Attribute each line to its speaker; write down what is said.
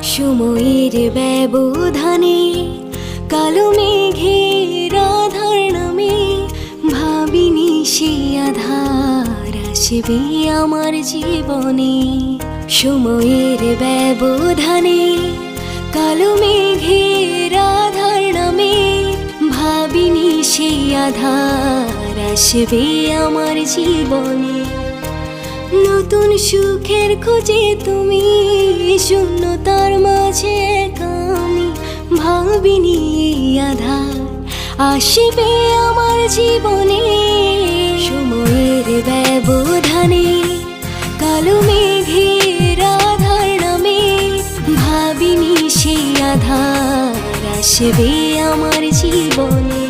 Speaker 1: সময়ের ব্যবধানে কালো মেঘের আধার নামে ভাবিনি সে আধার আসবে আমার জীবনে। সময়ের ব্যবধানে কালো মেঘের আধার নামে ভাবিনি সে আধার আসবে আমার জীবনে। নতুন সুখের খোঁজে তুমি শূন্যতার মাঝে আমি ভাবিনি এই আধার আসবে আমার জীবনে। সময়ের ব্যবধানে কালো মেঘের আধার নামে ভাবিনি সেই আধার আসবে আমার জীবনে।